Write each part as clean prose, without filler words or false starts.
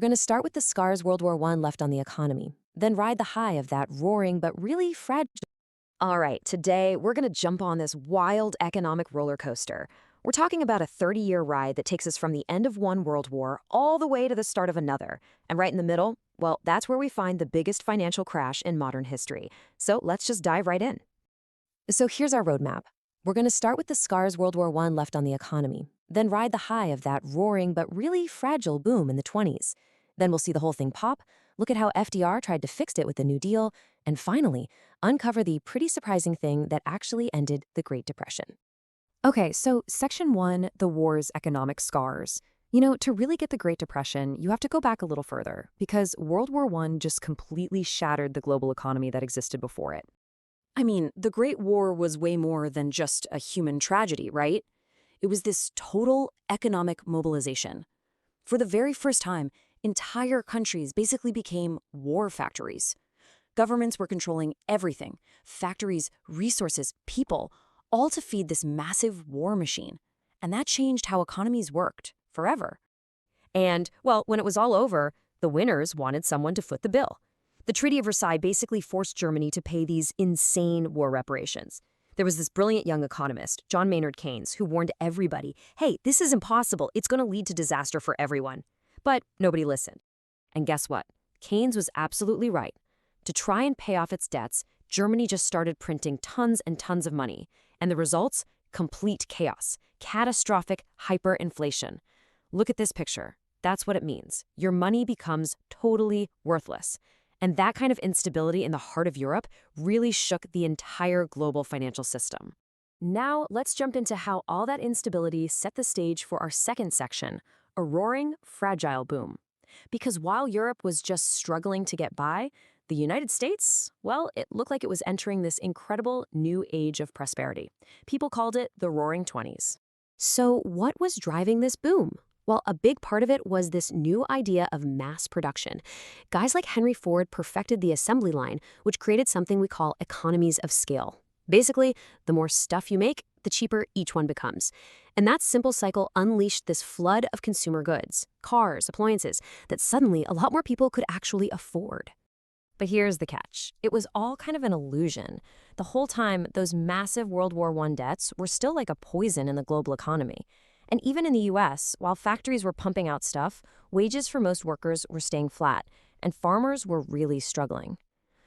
We're going to start with the scars World War I left on the economy, then ride the high of that roaring but really fragile. All right, today we're going to jump on this wild economic roller coaster. We're talking about a 30-year ride that takes us from the end of one world war all the way to the start of another. And right in the middle, well, that's where we find the biggest financial crash in modern history. So let's just dive right in. So here's our roadmap. We're going to start with the scars World War I left on the economy, then ride the high of that roaring but really fragile boom in the 20s. Then we'll see the whole thing pop, look at how FDR tried to fix it with the New Deal, and finally, uncover the pretty surprising thing that actually ended the Great Depression. Okay, so Section 1, the war's economic scars. To really get the Great Depression, you have to go back a little further, because World War I just completely shattered the global economy that existed before it. I mean, the Great War was way more than just a human tragedy, right? It was this total economic mobilization. For the very first time, entire countries basically became war factories. Governments were controlling everything, factories, resources, people, all to feed this massive war machine. And that changed how economies worked, forever. And, well, when it was all over, the winners wanted someone to foot the bill. The Treaty of Versailles basically forced Germany to pay these insane war reparations. There was this brilliant young economist, John Maynard Keynes, who warned everybody, hey, this is impossible. It's going to lead to disaster for everyone. But nobody listened. And guess what? Keynes was absolutely right. To try and pay off its debts, Germany just started printing tons and tons of money. And the results? Complete chaos. Catastrophic hyperinflation. Look at this picture. That's what it means. Your money becomes totally worthless. And that kind of instability in the heart of Europe really shook the entire global financial system. Now, let's jump into how all that instability set the stage for our second section, a roaring, fragile boom. Because while Europe was just struggling to get by, the United States, well, it looked like it was entering this incredible new age of prosperity. People called it the Roaring Twenties. So what was driving this boom? Well, a big part of it was this new idea of mass production. Guys like Henry Ford perfected the assembly line, which created something we call economies of scale. Basically, the more stuff you make, the cheaper each one becomes. And that simple cycle unleashed this flood of consumer goods, cars, appliances, that suddenly a lot more people could actually afford. But here's the catch. It was all kind of an illusion. The whole time, those massive World War I debts were still like a poison in the global economy. And even in the US, while factories were pumping out stuff, wages for most workers were staying flat, and farmers were really struggling.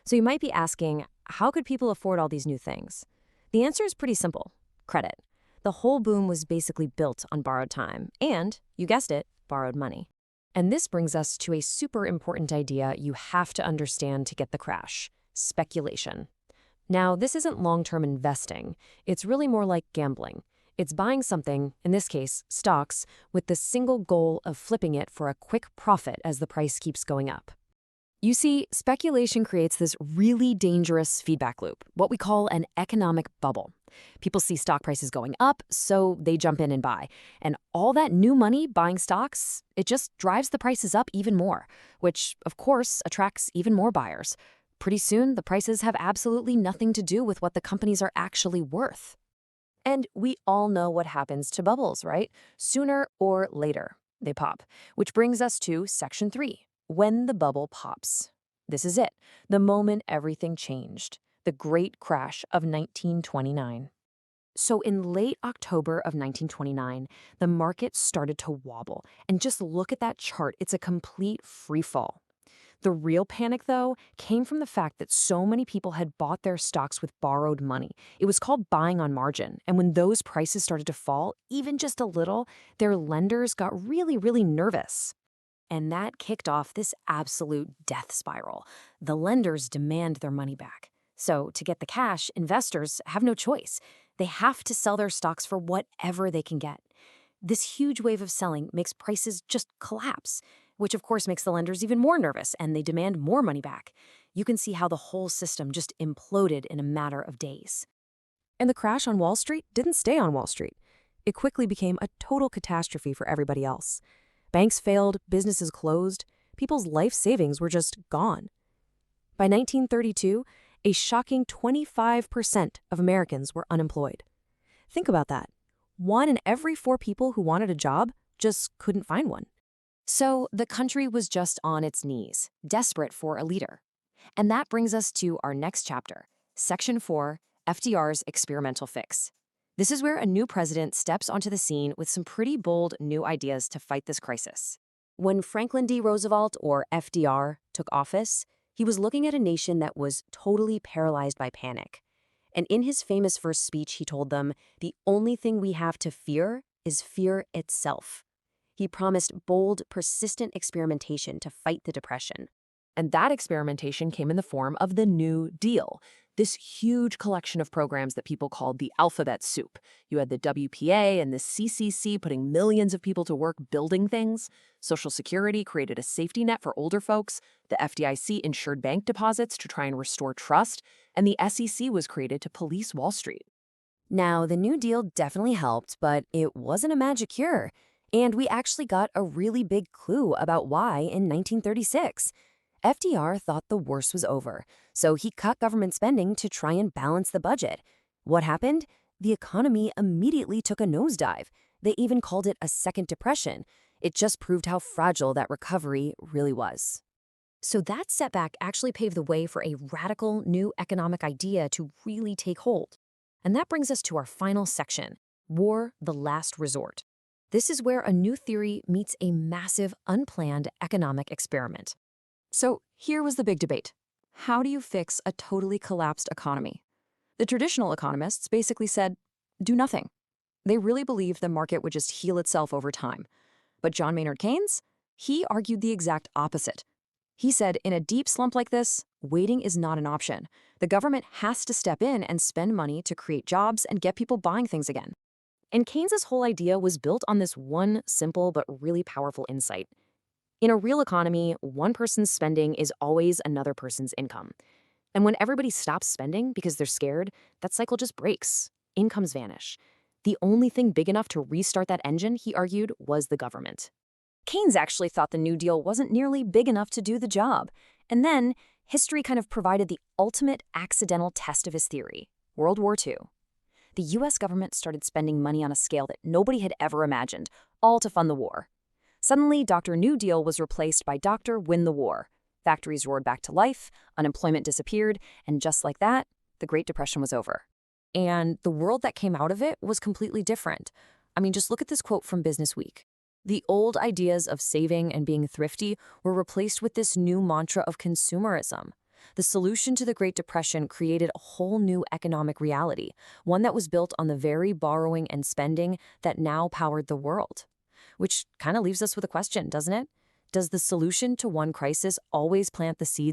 So you might be asking, how could people afford all these new things? The answer is pretty simple: credit. The whole boom was basically built on borrowed time and, you guessed it, borrowed money. And this brings us to a super important idea you have to understand to get the crash: speculation. Now, this isn't long-term investing. It's really more like gambling. It's buying something, in this case, stocks, with the single goal of flipping it for a quick profit as the price keeps going up. You see, speculation creates this really dangerous feedback loop, what we call an economic bubble. People see stock prices going up, so they jump in and buy. And all that new money buying stocks, it just drives the prices up even more, which, of course, attracts even more buyers. Pretty soon, the prices have absolutely nothing to do with what the companies are actually worth. And we all know what happens to bubbles, right? Sooner or later, they pop. Which brings us to Section 3, when the bubble pops. This is it, the moment everything changed, the Great Crash of 1929. So in late October of 1929, the market started to wobble. And just look at that chart, it's a complete free fall. The real panic, though, came from the fact that so many people had bought their stocks with borrowed money. It was called buying on margin. And when those prices started to fall, even just a little, their lenders got really, really nervous. And that kicked off this absolute death spiral. The lenders demand their money back. So to get the cash, investors have no choice. They have to sell their stocks for whatever they can get. This huge wave of selling makes prices just collapse, which of course makes the lenders even more nervous, and they demand more money back. You can see how the whole system just imploded in a matter of days. And the crash on Wall Street didn't stay on Wall Street. It quickly became a total catastrophe for everybody else. Banks failed, businesses closed, people's life savings were just gone. By 1932, a shocking 25% of Americans were unemployed. Think about that. 1 in every 4 people who wanted a job just couldn't find one. So the country was just on its knees, desperate for a leader. And that brings us to our next chapter, Section 4, FDR's experimental fix. This is where a new president steps onto the scene with some pretty bold new ideas to fight this crisis. When Franklin D. Roosevelt, or FDR, took office, he was looking at a nation that was totally paralyzed by panic. And in his famous first speech, he told them, "The only thing we have to fear is fear itself." He promised bold, persistent experimentation to fight the Depression. And that experimentation came in the form of the New Deal, this huge collection of programs that people called the alphabet soup. You had the WPA and the CCC putting millions of people to work building things. Social Security created a safety net for older folks. The FDIC insured bank deposits to try and restore trust. And the SEC was created to police Wall Street. Now, the New Deal definitely helped, but it wasn't a magic cure. And we actually got a really big clue about why in 1936. FDR thought the worst was over, so he cut government spending to try and balance the budget. What happened? The economy immediately took a nosedive. They even called it a second depression. It just proved how fragile that recovery really was. So that setback actually paved the way for a radical new economic idea to really take hold. And that brings us to our final section, War, the Last Resort. This is where a new theory meets a massive, unplanned economic experiment. So here was the big debate. How do you fix a totally collapsed economy? The traditional economists basically said, do nothing. They really believed the market would just heal itself over time. But John Maynard Keynes, he argued the exact opposite. He said, in a deep slump like this, waiting is not an option. The government has to step in and spend money to create jobs and get people buying things again. And Keynes's whole idea was built on this one simple but really powerful insight. In a real economy, one person's spending is always another person's income. And when everybody stops spending because they're scared, that cycle just breaks. Incomes vanish. The only thing big enough to restart that engine, he argued, was the government. Keynes actually thought the New Deal wasn't nearly big enough to do the job. And then, history kind of provided the ultimate accidental test of his theory, World War II. The US government started spending money on a scale that nobody had ever imagined, all to fund the war. Suddenly, Dr. New Deal was replaced by Dr. Win the War. Factories roared back to life, unemployment disappeared, and just like that, the Great Depression was over. And the world that came out of it was completely different. I mean, just look at this quote from Business Week. The old ideas of saving and being thrifty were replaced with this new mantra of consumerism. The solution to the Great Depression created a whole new economic reality, one that was built on the very borrowing and spending that now powered the world. Which kind of leaves us with a question, doesn't it? Does the solution to one crisis always plant the seeds